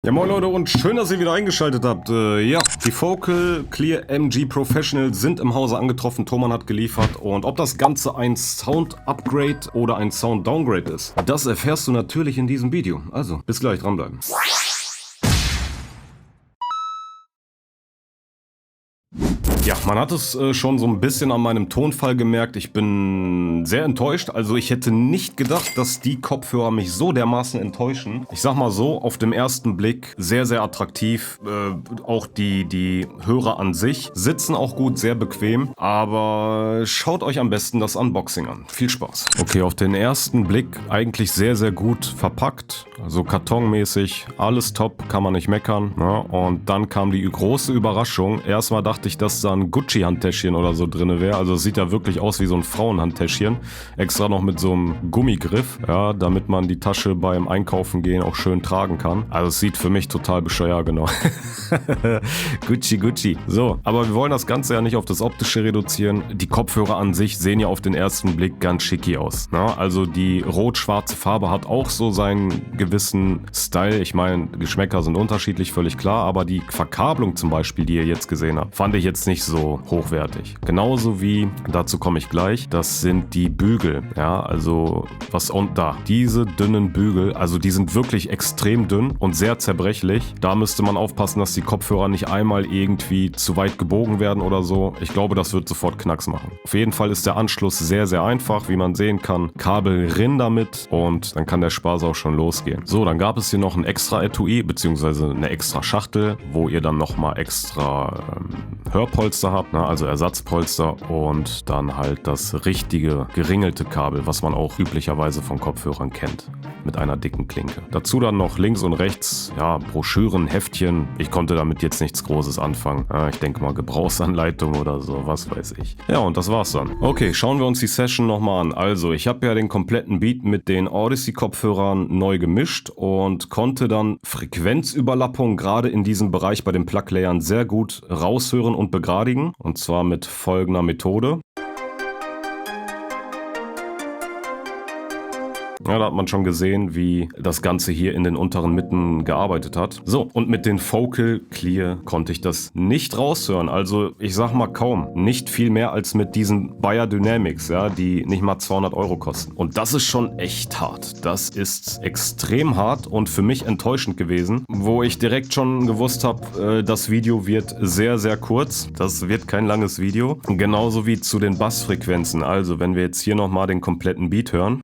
Ja, moin Leute und schön, dass ihr wieder eingeschaltet habt. Ja, die Focal Clear MG Professional sind im Hause angetroffen, Thomann hat geliefert und ob das Ganze ein Sound-Upgrade oder ein Sound-Downgrade ist, das erfährst du natürlich in diesem Video. Also, bis gleich, dranbleiben. Ja, man hat es schon so ein bisschen an meinem Tonfall gemerkt. Ich bin sehr enttäuscht. Also ich hätte nicht gedacht, dass die Kopfhörer mich so dermaßen enttäuschen. Ich sag mal so, auf dem ersten Blick sehr, sehr attraktiv. Auch die Hörer an sich sitzen auch gut, sehr bequem. Aber schaut euch am besten das Unboxing an. Viel Spaß. Okay, auf den ersten Blick eigentlich sehr, sehr gut verpackt. Also kartonmäßig, alles top, kann man nicht meckern. Ja, und dann kam die große Überraschung. Erstmal dachte ich, dass da ein Gucci-Handtäschchen oder so drin wäre. Also es sieht ja wirklich aus wie so ein Frauenhandtäschchen. Extra noch mit so einem Gummigriff, ja, damit man die Tasche beim Einkaufen gehen auch schön tragen kann. Also es sieht für mich total bescheuert, genau. Gucci. So, aber wir wollen das Ganze ja nicht auf das Optische reduzieren. Die Kopfhörer an sich sehen ja auf den ersten Blick ganz schicki aus. Na? Also die rot-schwarze Farbe hat auch so seinen gewissen Style. Ich meine, Geschmäcker sind unterschiedlich, völlig klar, aber die Verkabelung zum Beispiel, die ihr jetzt gesehen habt, fand ich jetzt nicht so hochwertig. Genauso wie, dazu komme ich gleich, das sind die Bügel. Ja, also was und da. Diese dünnen Bügel, also die sind wirklich extrem dünn und sehr zerbrechlich. Da müsste man aufpassen, dass die Kopfhörer nicht einmal irgendwie zu weit gebogen werden oder so. Ich glaube, das wird sofort Knacks machen. Auf jeden Fall ist der Anschluss sehr, sehr einfach, wie man sehen kann. Kabel rin damit und dann kann der Spaß auch schon losgehen. So, dann gab es hier noch ein extra Etui, beziehungsweise eine extra Schachtel, wo ihr dann nochmal extra Hörpolster habt, ne? Also Ersatzpolster und dann halt das richtige geringelte Kabel, was man auch üblicherweise von Kopfhörern kennt, mit einer dicken Klinke. Dazu dann noch links und rechts, ja, Broschüren, Heftchen. Ich konnte damit jetzt nichts Großes anfangen. Ich denke mal Gebrauchsanleitung oder so, was weiß ich. Ja, und das war's dann. Okay, schauen wir uns die Session nochmal an. Also, ich habe ja den kompletten Beat mit den Odyssey-Kopfhörern neu gemischt und konnte dann Frequenzüberlappung gerade in diesem Bereich bei den Plug-Layern sehr gut raushören und begradigen. Und zwar mit folgender Methode. Ja, da hat man schon gesehen, wie das Ganze hier in den unteren Mitten gearbeitet hat. So, und mit den Focal Clear konnte ich das nicht raushören. Also, ich sag mal kaum. Nicht viel mehr als mit diesen Bayer Dynamics, ja, die nicht mal 200 € kosten. Und das ist schon echt hart. Das ist extrem hart und für mich enttäuschend gewesen, wo ich direkt schon gewusst habe, das Video wird sehr, sehr kurz. Das wird kein langes Video. Genauso wie zu den Bassfrequenzen. Also, wenn wir jetzt hier nochmal den kompletten Beat hören.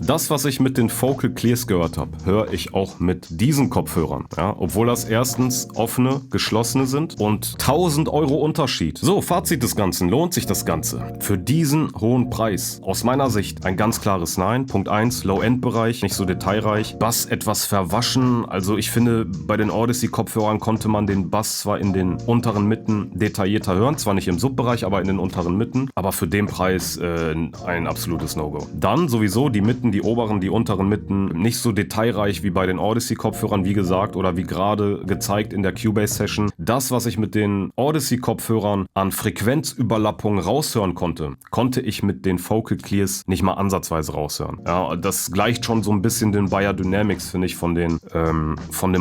Das, was ich mit den Focal Clears gehört habe, höre ich auch mit diesen Kopfhörern. Ja, obwohl das erstens offene, geschlossene sind und 1000 € Unterschied. So, Fazit des Ganzen. Lohnt sich das Ganze? Für diesen hohen Preis? Aus meiner Sicht ein ganz klares Nein. Punkt 1, Low-End-Bereich, nicht so detailreich. Bass etwas verwaschen. Also ich finde, bei den Odyssey-Kopfhörern konnte man den Bass zwar in den unteren Mitten detaillierter hören. Zwar nicht im Subbereich, aber in den unteren Mitten. Aber für den Preis ein absolutes No-Go. Dann sowieso die Mitten, die oberen, die unteren Mitten nicht so detailreich wie bei den Odyssey-Kopfhörern, wie gesagt, oder wie gerade gezeigt in der Cubase-Session. Das, was ich mit den Odyssey-Kopfhörern an Frequenzüberlappung raushören konnte, konnte ich mit den Focal Clears nicht mal ansatzweise raushören. Ja, das gleicht schon so ein bisschen den Bayer Dynamics, finde ich, von dem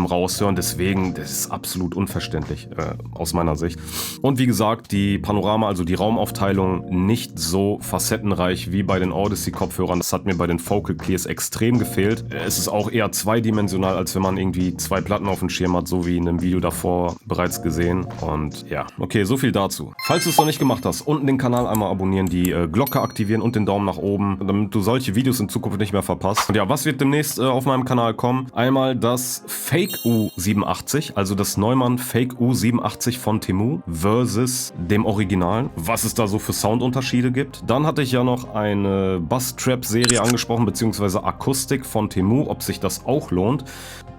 Raushören. Deswegen, das ist absolut unverständlich aus meiner Sicht. Und wie gesagt, die Panorama, also die Raumaufteilung, nicht so facettenreich wie bei den Odyssey-Kopfhörern. Das hat mir bei den Focal Clears extrem gefehlt. Es ist auch eher zweidimensional, als wenn man irgendwie zwei Platten auf dem Schirm hat, so wie in einem Video davor bereits gesehen. Und ja, okay, so viel dazu. Falls du es noch nicht gemacht hast, unten den Kanal einmal abonnieren, die Glocke aktivieren und den Daumen nach oben, damit du solche Videos in Zukunft nicht mehr verpasst. Und ja, was wird demnächst auf meinem Kanal kommen? Einmal das Fake U87, also das Neumann Fake U87 von Temu versus dem Original. Was es da so für Soundunterschiede gibt. Dann hatte ich ja noch eine Bass-Trap-Serie angesprochen, bzw. Akustik von Temu, ob sich das auch lohnt.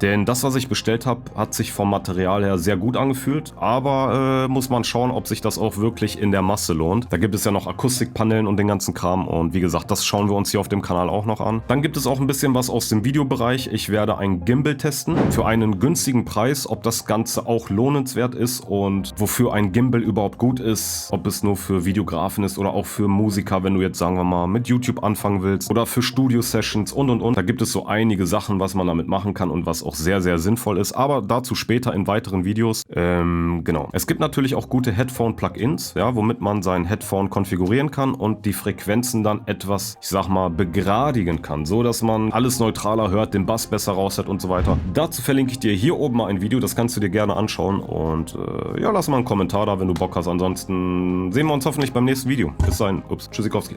Denn das, was ich bestellt habe, hat sich vom Material her sehr gut angefühlt, aber muss man schauen, ob sich das auch wirklich in der Masse lohnt. Da gibt es ja noch Akustikpanelen und den ganzen Kram und wie gesagt, das schauen wir uns hier auf dem Kanal auch noch an. Dann gibt es auch ein bisschen was aus dem Videobereich. Ich werde ein Gimbal testen für einen günstigen Preis, ob das Ganze auch lohnenswert ist und wofür ein Gimbal überhaupt gut ist, ob es nur für Videografen ist oder auch für Musiker, wenn du jetzt, sagen wir mal, mit YouTube anfangen willst oder für Studio-Sessions und. Da gibt es so einige Sachen, was man damit machen kann und was auch sehr, sehr sinnvoll ist, aber dazu später in weiteren Videos. Genau. Es gibt natürlich auch gute Headphone-Plugins, ja, womit man sein Headphone konfigurieren kann und die Frequenzen dann etwas, ich sag mal, begradigen kann, so dass man alles neutraler hört, den Bass besser raushört und so weiter. Dazu verlinke ich dir hier oben mal ein Video, das kannst du dir gerne anschauen und ja, lass mal einen Kommentar da, wenn du Bock hast. Ansonsten sehen wir uns hoffentlich beim nächsten Video. Bis dahin. Ups, Tschüssikowski.